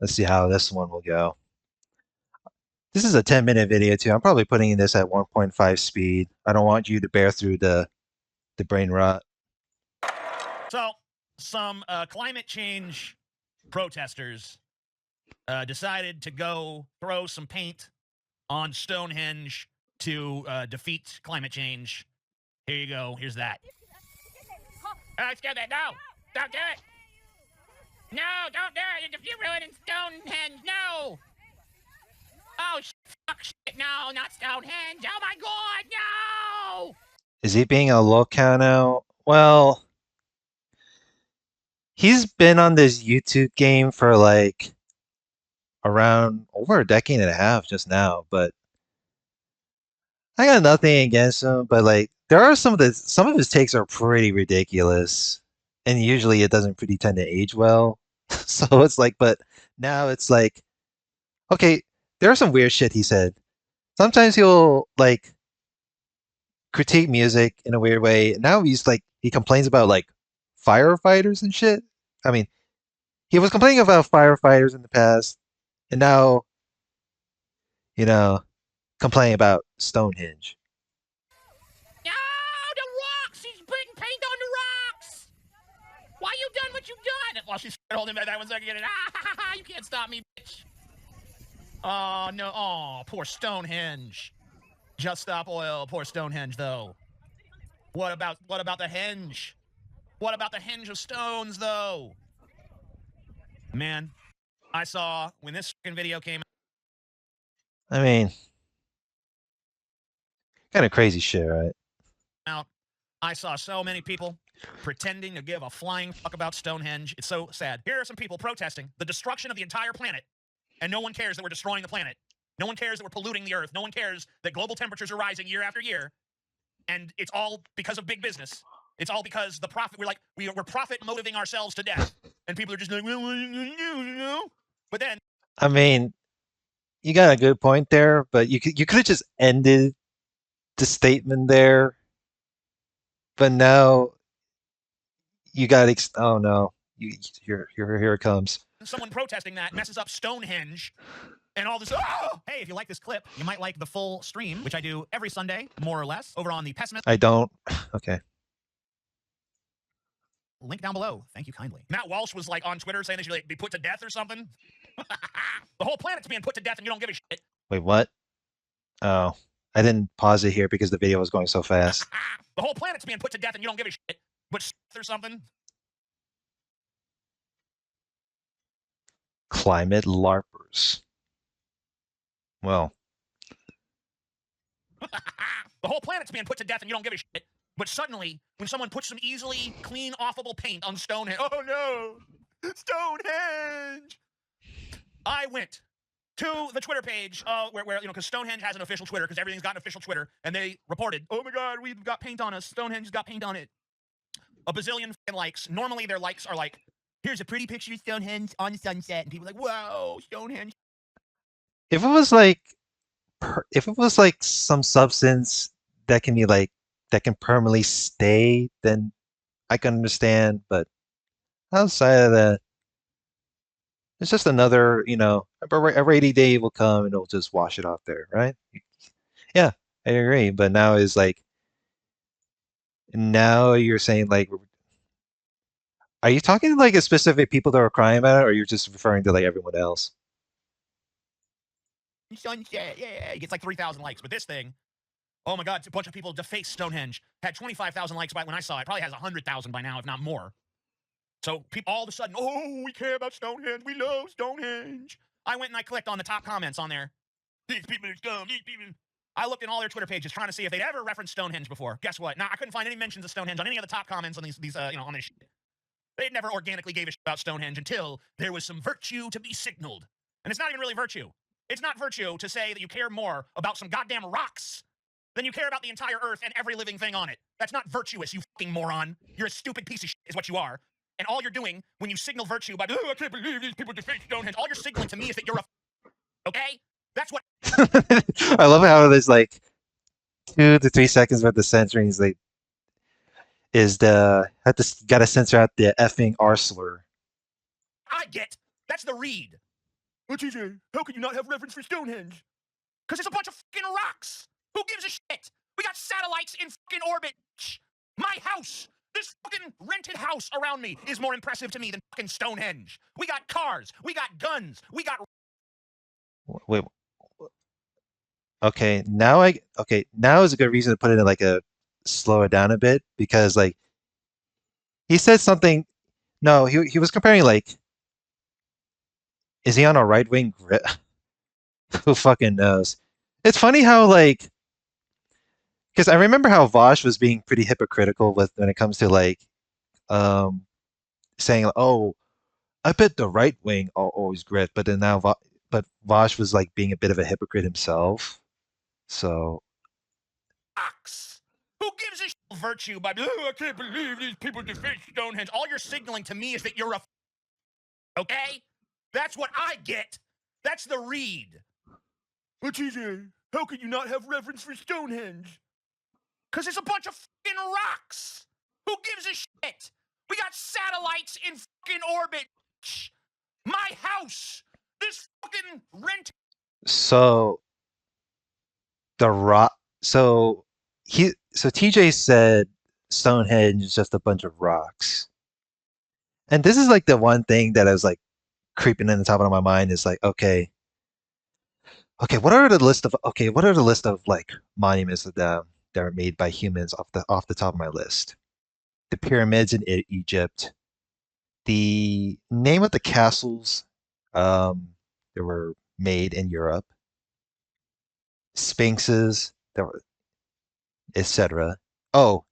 Let's see how this one will go. This is a 10-minute video too. I'm probably putting this at 1.5 speed. I don't want you to bear through the brain rot. So, some climate change protesters decided to go throw some paint on Stonehenge to defeat climate change. Here you go. Here's that. Let's do that. No! Don't do it! No, don't do it! You're ruining Stonehenge! No! Oh, fuck, shit, no, not Stonehenge! Oh my god, no! Is he being a locano? Well, he's been on this YouTube game for like around over a decade and a half just now, but I got nothing against him, but like there are some of his takes are pretty ridiculous. And usually it doesn't pretty tend to age well. So it's like, but now it's like, okay, there's some weird shit he said. Sometimes he'll like critique music in a weird way. Now he's like he complains about like firefighters and shit. I mean, he was complaining about firefighters in the past, and now, you know, complaining about Stonehenge. No, the rocks! He's putting paint on the rocks! Why you done what you done? Well, she's holding back that 1 second. Ah, you can't stop me, bitch. Oh, no. Oh, poor Stonehenge. Just stop oil. Poor Stonehenge, though. What about the henge? What about the henge of stones, though? Man, I saw when this fucking video came I mean, kind of crazy shit, right? out, I saw so many people pretending to give a flying fuck about Stonehenge. It's so sad. Here are some people protesting the destruction of the entire planet, and no one cares that we're destroying the planet. No one cares that we're polluting the earth. No one cares that global temperatures are rising year after year. And it's all because of big business. It's all because the profit. We're profit motivating ourselves to death. And people are just like, well, but then, I mean, you got a good point there, but you could have just ended the statement there. But now you got oh no, here it comes. Someone protesting that messes up Stonehenge. And all this, oh! Hey, if you like this clip, you might like the full stream, which I do every Sunday, more or less, over on the Pessimist. I don't. Okay. Link down below. Thank you kindly. Matt Walsh was like on Twitter saying they should like, be put to death or something. The whole planet's being put to death and you don't give a shit. Wait, what? Oh, I didn't pause it here because the video was going so fast. The whole planet's being put to death and you don't give a shit. But or something. Climate LARPers. Well. The whole planet's being put to death and you don't give a shit. But suddenly, when someone puts some easily clean, offable paint on Stonehenge, oh no, Stonehenge! I went to the Twitter page where because Stonehenge has an official Twitter because everything's got an official Twitter, and they reported, oh my god, we've got paint on us. Stonehenge's got paint on it. A bazillion likes. Normally their likes are like, here's a pretty picture of Stonehenge on the sunset, and people are like, whoa, Stonehenge. If it was like some substance that can be like that can permanently stay, then I can understand. But outside of that, it's just another, a rainy day will come and it'll just wash it off there, right? Yeah, I agree. But now you're saying like, are you talking to like a specific people that are crying about it, or you're just referring to like everyone else? Sunset, yeah, it gets like 3,000 likes. But this thing, oh my god, a bunch of people defaced Stonehenge. Had 25,000 likes when I saw it. Probably has 100,000 by now, if not more. So people all of a sudden, oh, we care about Stonehenge. We love Stonehenge. I went and I clicked on the top comments on there. These people are dumb. These people. I looked in all their Twitter pages trying to see if they'd ever referenced Stonehenge before. Guess what? Nah, I couldn't find any mentions of Stonehenge on any of the top comments on these on this shit. They never organically gave a shit about Stonehenge until there was some virtue to be signaled. And it's not even really virtue. It's not virtue to say that you care more about some goddamn rocks than you care about the entire earth and every living thing on it. That's not virtuous, you fucking moron. You're a stupid piece of shit is what you are. And all you're doing when you signal virtue by, oh, I can't believe these people defend Stonehenge, all you're signaling to me is that you're a okay? That's what I love how there's like 2 to 3 seconds worth of censoring is like gotta censor out the effing R slur. I get. That's the read. TJ, how can you not have reverence for Stonehenge? Because it's a bunch of fucking rocks. Who gives a shit? We got satellites in fucking orbit. My house, this fucking rented house around me is more impressive to me than fucking Stonehenge. We got cars, we got guns, we got. Wait, okay, now is a good reason to put it in like a slow it down a bit because like he said something. No, he was comparing like, is he on a right wing grid? Who fucking knows? It's funny how like, because I remember how Vosh was being pretty hypocritical with when it comes to like um saying, oh, I bet the right wing are always grit, but then now but Vosh was like being a bit of a hypocrite himself. So Rocks. Who gives a shit? Virtue by, oh, I can't believe these people defend Stonehenge. All you're signaling to me is that you're a. Okay? That's what I get. That's the read. But TJ, how can you not have reverence for Stonehenge? Because it's a bunch of fucking rocks. Who gives a shit? We got satellites in fucking orbit. My house, this fucking rent. so the rock so TJ said Stonehenge is just a bunch of rocks. And this is like the one thing that I was like creeping in the top of my mind is like, what are the list of like monuments that are made by humans off the top of my list? The pyramids in Egypt, the name of the castles that were made in Europe, sphinxes that were, etc. Oh,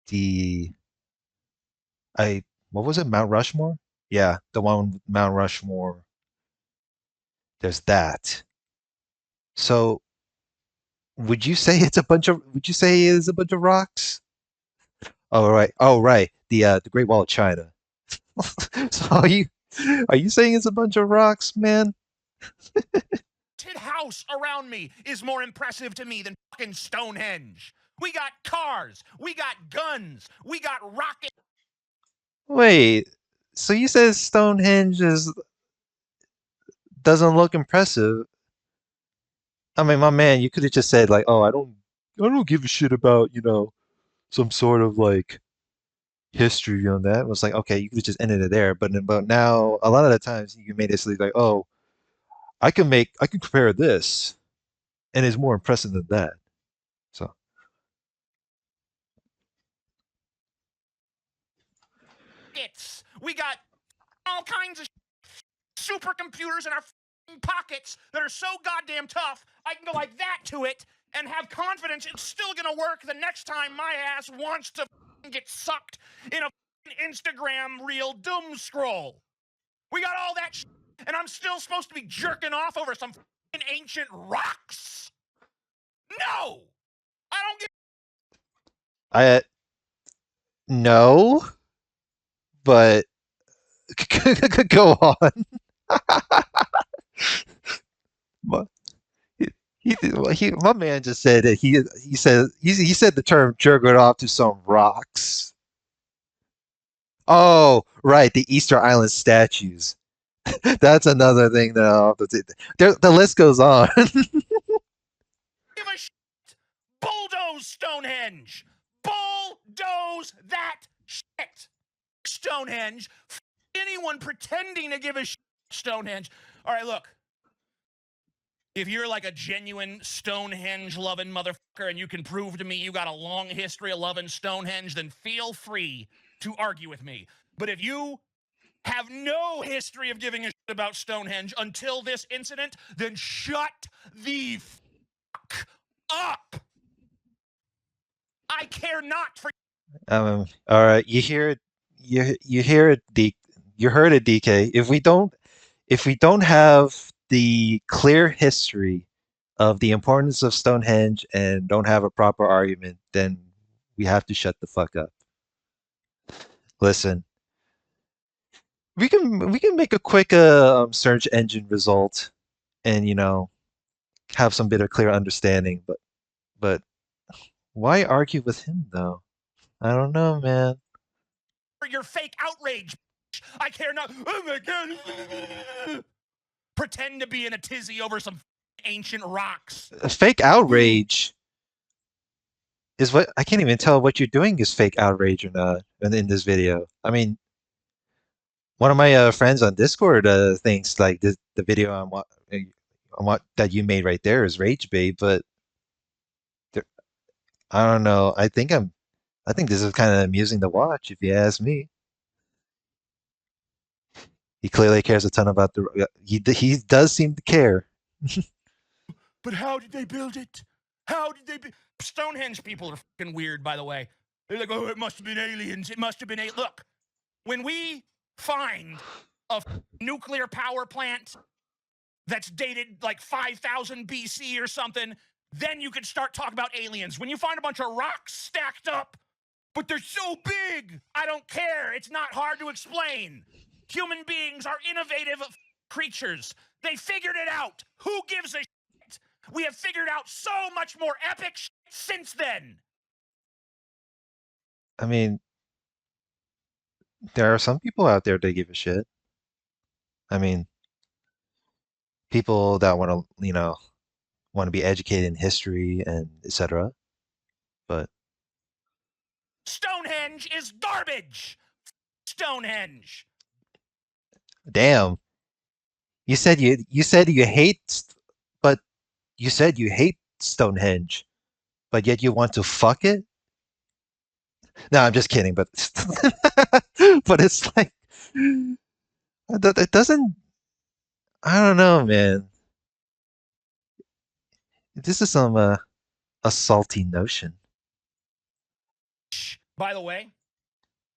the I what was it? Mount Rushmore? Yeah, the one Mount Rushmore. There's that. So would you say it's a bunch of rocks? Oh right. Oh right. The Great Wall of China. So are you saying it's a bunch of rocks, man? House around me is more impressive to me than fucking Stonehenge. We got cars, we got guns, we got rockets. Wait. So you said Stonehenge is doesn't look impressive. I mean, my man, you could have just said like, "Oh, I don't give a shit about, some sort of like history on that." It was like, okay, you could have just ended it there. But now a lot of the times you made it like, "Oh, I can compare this and it's more impressive than that." So, We got all kinds of supercomputers in our pockets that are so goddamn tough, I can go like that to it and have confidence it's still gonna work the next time my ass wants to get sucked in a Instagram reel doom scroll. We got all that and I'm still supposed to be jerking off over some ancient rocks? No! I don't get. I no, but go on. My- my man just said that he said the term jerk it off to some rocks. Oh, right, the Easter Island statues. That's another thing that the list goes on. Give a shit. Bulldoze Stonehenge. Bulldoze that shit. Stonehenge. Anyone pretending to give a shit. Stonehenge. All right, look. If you're like a genuine Stonehenge loving motherfucker and you can prove to me you got a long history of loving Stonehenge, then feel free to argue with me. But if you have no history of giving a shit about Stonehenge until this incident, then shut the fuck up. I care not for. All right, you hear it, you heard it, DK. If we don't have the clear history of the importance of Stonehenge and don't have a proper argument, then we have to shut the fuck up. Listen, we can make a quick search engine result and have some bit of clear understanding, but why argue with him though? I don't know, man. your fake outrage. I care not. Oh my god. pretend to be in a tizzy over some ancient rocks. Fake outrage is what I can't even tell what you're doing is fake outrage or not in this video. I mean, one of my friends on Discord thinks like the video on what that you made right there is rage bait, but there, I don't know. I think this is kind of amusing to watch if you ask me. He clearly cares a ton about he does seem to care. But how did they build it? How did they Stonehenge people are fucking weird, by the way. They're like, oh, it must have been aliens. It must have been Look, when we find a nuclear power plant that's dated like 5,000 BC or something, then you could start talking about aliens. When you find a bunch of rocks stacked up, but they're so big, I don't care. It's not hard to explain. Human beings are innovative creatures. They figured it out. Who gives a shit? We have figured out so much more epic shit since then. I mean, there are some people out there that give a shit. I mean, people that want to, want to be educated in history and etc. But Stonehenge is garbage. Stonehenge. damn, you said you hate, but you said you hate Stonehenge, but yet you want to fuck it. No, I'm just kidding, but but it's like it doesn't. I don't know, man. This is some a salty notion. By the way, in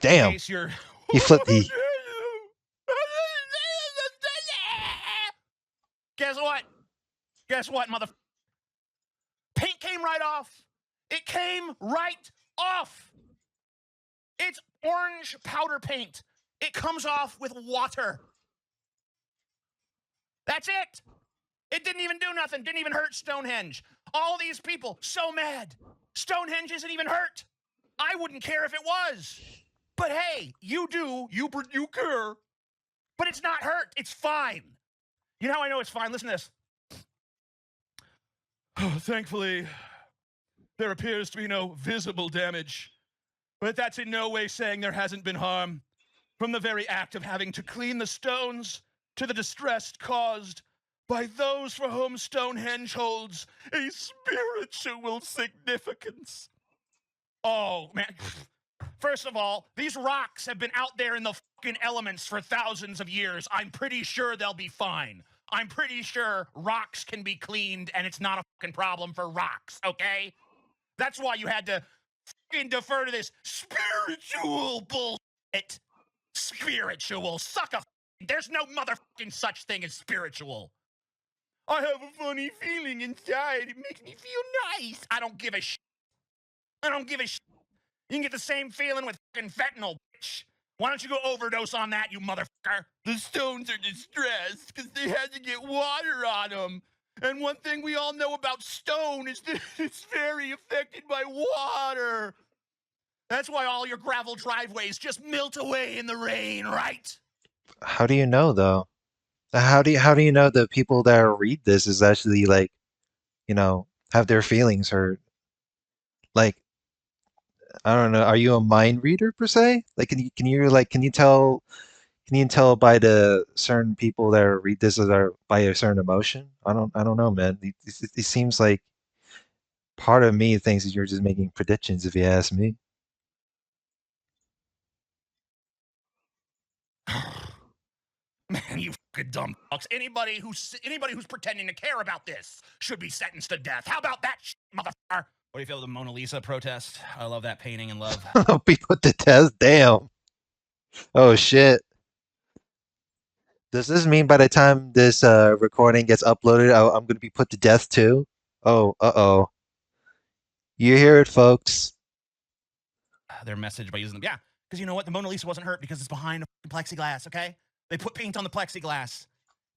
Damn, case you're he flipped. Guess what? Guess what, mother? Paint came right off. It came right off. It's orange powder paint. It comes off with water. That's it. It didn't even do nothing. Didn't even hurt Stonehenge. All these people so mad. Stonehenge isn't even hurt. I wouldn't care if it was. But hey, you do. You care. But it's not hurt. It's fine. You know how I know it's fine? Listen to this. Thankfully, there appears to be no visible damage. But that's in no way saying there hasn't been harm. From the very act of having to clean the stones to the distress caused by those for whom Stonehenge holds a spiritual significance. Oh, man. First of all, these rocks have been out there in the fucking elements for thousands of years. I'm pretty sure they'll be fine. I'm pretty sure rocks can be cleaned and it's not a fucking problem for rocks, okay? That's why you had to fucking defer to this spiritual bullshit. Spiritual. Suck a There's no motherfucking such thing as spiritual. I have a funny feeling inside. It makes me feel nice. I don't give a shit. I don't give a shit. You can get the same feeling with fucking fentanyl, bitch. Why don't you go overdose on that, you motherfucker? The stones are distressed because they had to get water on them. And one thing we all know about stone is that it's very affected by water. That's why all your gravel driveways just melt away in the rain, right? How do you know though? How do you know the people that read this is actually like, have their feelings hurt? Like, I don't know. Are you a mind reader per se? Like, can you tell by the certain people that read this as are by a certain emotion? I don't know, man. It seems like part of me thinks that you're just making predictions, if you ask me. Man, you fucking dumb fucks. Anybody who's pretending to care about this should be sentenced to death. How about that, motherfucker? What do you feel of the Mona Lisa protest? I love that painting and love. Be put to test. Damn. Oh shit. Does this mean by the time this recording gets uploaded, I'm going to be put to death too? Oh, uh-oh. You hear it, folks. Their message by using them. Yeah, because you know what? The Mona Lisa wasn't hurt because it's behind a plexiglass, okay? They put paint on the plexiglass.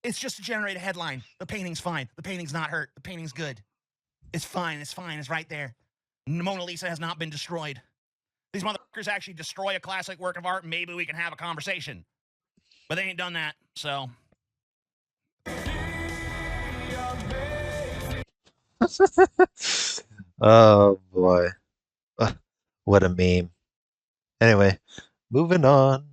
It's just to generate a headline. The painting's fine. The painting's not hurt. The painting's good. It's fine. It's fine. It's right there. The Mona Lisa has not been destroyed. These motherfuckers actually destroy a classic work of art, maybe we can have a conversation. But they ain't done that, so Oh boy. What a meme. Anyway, moving on.